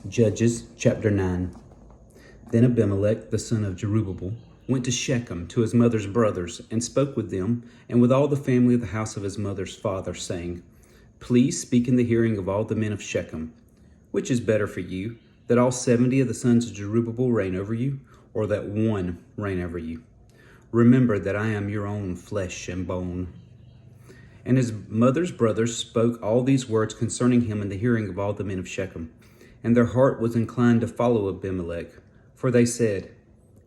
Judges chapter 9. Then Abimelech, the son of Jerubbaal, went to Shechem to his mother's brothers and spoke with them and with all the family of the house of his mother's father, saying, Please speak in the hearing of all the men of Shechem. Which is better for you, that all 70 of the sons of Jerubbaal reign over you, or that one reign over you? Remember that I am your own flesh and bone. And his mother's brothers spoke all these words concerning him in the hearing of all the men of Shechem. And their heart was inclined to follow Abimelech, for they said,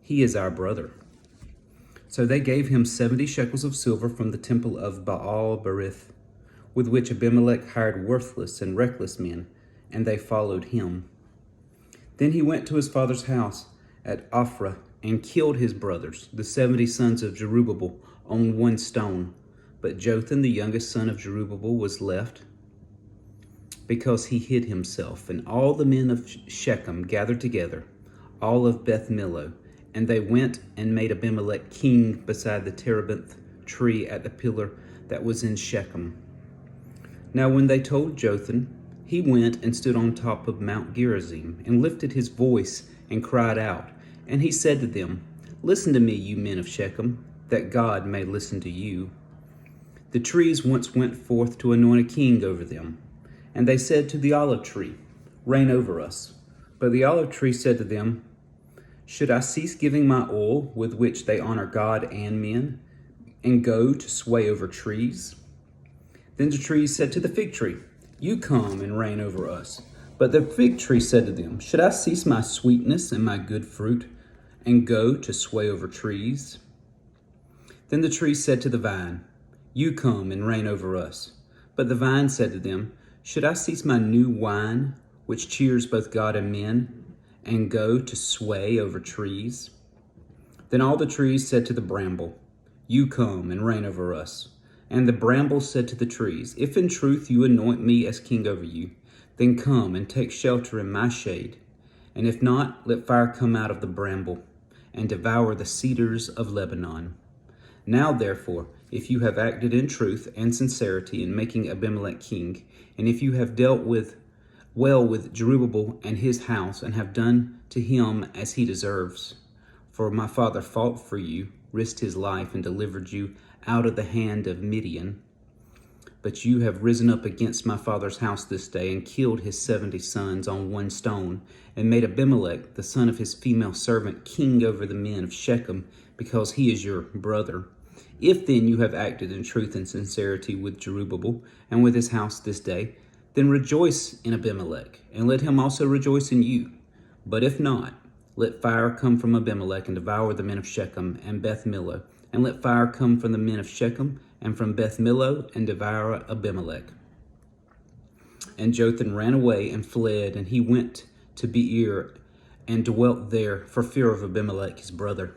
He is our brother. So they gave him 70 shekels of silver from the temple of Baal-berith, with which Abimelech hired worthless and reckless men, and they followed him. Then he went to his father's house at Ophrah and killed his brothers, the 70 sons of Jerubbaal, on one stone. But Jotham, the youngest son of Jerubbaal, was left, because he hid himself. And all the men of Shechem gathered together, all of Beth Millo, and they went and made Abimelech king beside the terebinth tree at the pillar that was in Shechem. Now when they told Jotham, he went and stood on top of Mount Gerizim, and lifted his voice and cried out. And he said to them, Listen to me, you men of Shechem, that God may listen to you. The trees once went forth to anoint a king over them. And they said to the olive tree, Reign over us. But the olive tree said to them, Should I cease giving my oil, with which they honor God and men, and go to sway over trees? Then the trees said to the fig tree, You come and reign over us. But the fig tree said to them, Should I cease my sweetness and my good fruit, and go to sway over trees? Then the tree said to the vine, You come and reign over us. But the vine said to them, Should I cease my new wine, which cheers both God and men, and go to sway over trees? Then all the trees said to the bramble, You come and reign over us. And the bramble said to the trees, If in truth you anoint me as king over you, then come and take shelter in my shade. And if not, let fire come out of the bramble, and devour the cedars of Lebanon. Now therefore, if you have acted in truth and sincerity in making Abimelech king, and if you have dealt well with Jerubbaal and his house, and have done to him as he deserves, for my father fought for you, risked his life, and delivered you out of the hand of Midian. But you have risen up against my father's house this day, and killed his 70 sons on one stone, and made Abimelech, the son of his female servant, king over the men of Shechem, because he is your brother. If then you have acted in truth and sincerity with Jerubbaal and with his house this day, then rejoice in Abimelech, and let him also rejoice in you. But if not, let fire come from Abimelech and devour the men of Shechem and Beth Millo, and let fire come from the men of Shechem and from Beth Millo and devour Abimelech. And Jotham ran away and fled, and he went to Beer and dwelt there for fear of Abimelech his brother.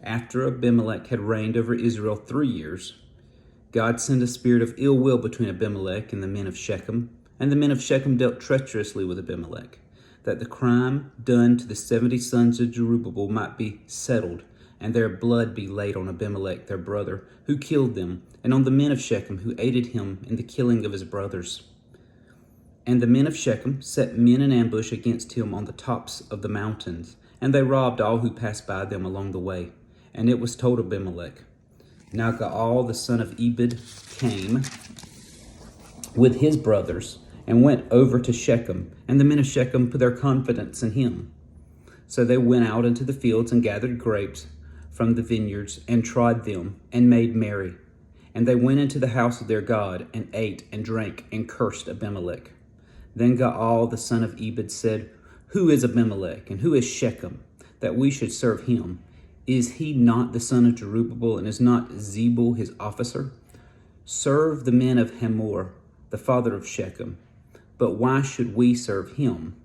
After Abimelech had reigned over Israel 3 years, God sent a spirit of ill will between Abimelech and the men of Shechem, and the men of Shechem dealt treacherously with Abimelech, that the crime done to the 70 sons of Jerubbaal might be settled, and their blood be laid on Abimelech their brother, who killed them, and on the men of Shechem, who aided him in the killing of his brothers. And the men of Shechem set men in ambush against him on the tops of the mountains, and they robbed all who passed by them along the way. And it was told Abimelech. Now Gaal the son of Ebed came with his brothers, and went over to Shechem, and the men of Shechem put their confidence in him. So they went out into the fields and gathered grapes from the vineyards, and trod them, and made merry. And they went into the house of their God, and ate and drank, and cursed Abimelech. Then Gaal the son of Ebed said, Who is Abimelech, and who is Shechem, that we should serve him? Is he not the son of Jerubbaal, and is not Zebul his officer? Serve the men of Hamor, the father of Shechem. But why should we serve him?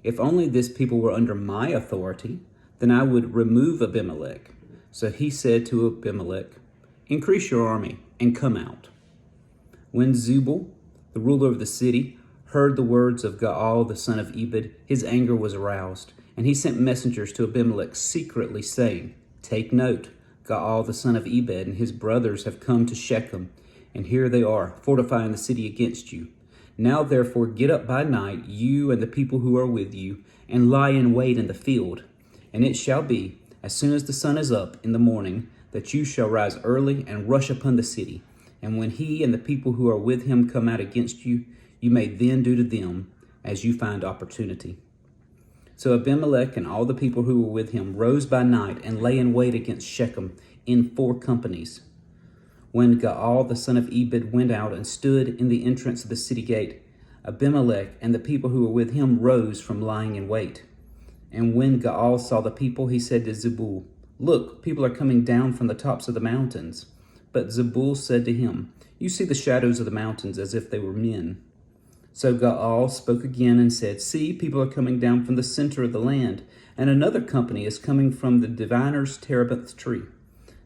If only this people were under my authority, then I would remove Abimelech. So he said to Abimelech, Increase your army, and come out. When Zebul, the ruler of the city, heard the words of Gaal the son of Ebed, his anger was aroused, and he sent messengers to Abimelech secretly, saying, Take note, Gaal the son of Ebed and his brothers have come to Shechem, and here they are, fortifying the city against you. Now therefore get up by night, you and the people who are with you, and lie in wait in the field. And it shall be, as soon as the sun is up in the morning, that you shall rise early and rush upon the city. And when he and the people who are with him come out against you, you may then do to them as you find opportunity. So Abimelech and all the people who were with him rose by night and lay in wait against Shechem in 4 companies. When Gaal the son of Ebed went out and stood in the entrance of the city gate, Abimelech and the people who were with him rose from lying in wait. And when Gaal saw the people, he said to Zebul, "Look, people are coming down from the tops of the mountains." But Zebul said to him, "You see the shadows of the mountains as if they were men." So Gaal spoke again and said, "See, people are coming down from the center of the land, and another company is coming from the diviner's terebinth tree."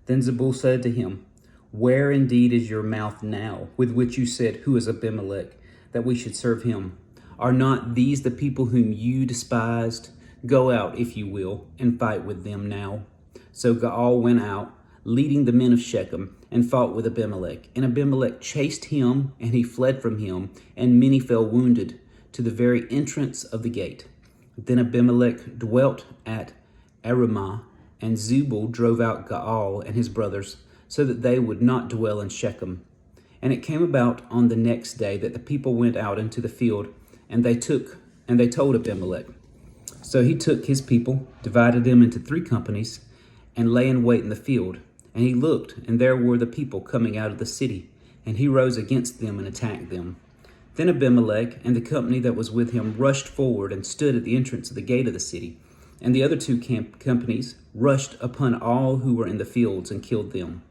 Then Zebul said to him, "Where indeed is your mouth now, with which you said, 'Who is Abimelech, that we should serve him?' Are not these the people whom you despised? Go out, if you will, and fight with them now." So Gaal went out, leading the men of Shechem, and fought with Abimelech. And Abimelech chased him, and he fled from him, and many fell wounded, to the very entrance of the gate. Then Abimelech dwelt at Aramah, and Zebul drove out Gaal and his brothers, so that they would not dwell in Shechem. And it came about on the next day that the people went out into the field, and they told Abimelech. So he took his people, divided them into 3 companies, and lay in wait in the field. And he looked, and there were the people coming out of the city, and he rose against them and attacked them. Then Abimelech and the company that was with him rushed forward and stood at the entrance of the gate of the city. And the other 2 companies rushed upon all who were in the fields and killed them.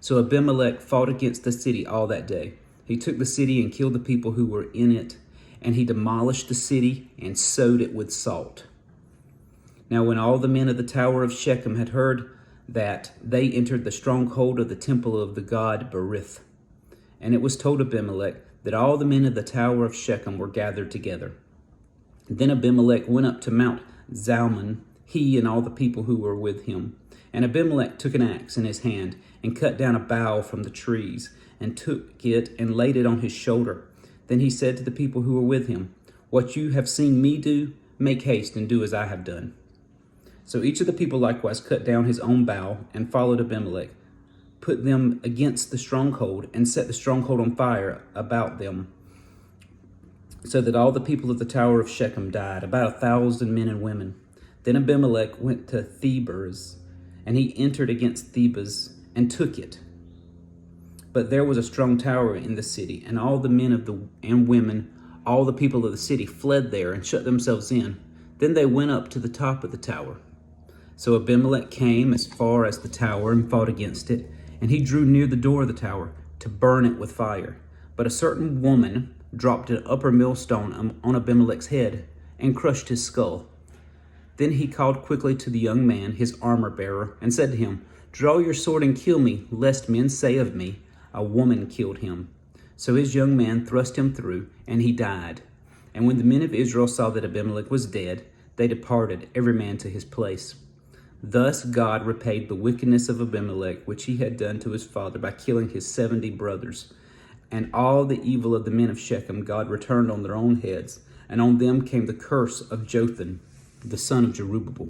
So Abimelech fought against the city all that day. He took the city and killed the people who were in it, and he demolished the city and sowed it with salt. Now when all the men of the tower of Shechem had heard that, they entered the stronghold of the temple of the god Berith. And it was told Abimelech that all the men of the tower of Shechem were gathered together. Then Abimelech went up to Mount Zalmon, he and all the people who were with him. And Abimelech took an axe in his hand and cut down a bough from the trees, and took it and laid it on his shoulder. Then he said to the people who were with him, "What you have seen me do, make haste and do as I have done." So each of the people likewise cut down his own bough and followed Abimelech, put them against the stronghold, and set the stronghold on fire about them, so that all the people of the tower of Shechem died, about 1,000 men and women. Then Abimelech went to Thebez, and he entered against Thebez and took it. But there was a strong tower in the city, and all the men and women, all the people of the city fled there and shut themselves in. Then they went up to the top of the tower. So Abimelech came as far as the tower and fought against it, and he drew near the door of the tower to burn it with fire. But a certain woman dropped an upper millstone on Abimelech's head and crushed his skull. Then he called quickly to the young man, his armor-bearer, and said to him, "Draw your sword and kill me, lest men say of me, 'A woman killed him.'" So his young man thrust him through, and he died. And when the men of Israel saw that Abimelech was dead, they departed, every man to his place. Thus God repaid the wickedness of Abimelech, which he had done to his father, by killing his 70 brothers. And all the evil of the men of Shechem God returned on their own heads, and on them came the curse of Jotham, the son of Jerubbaal.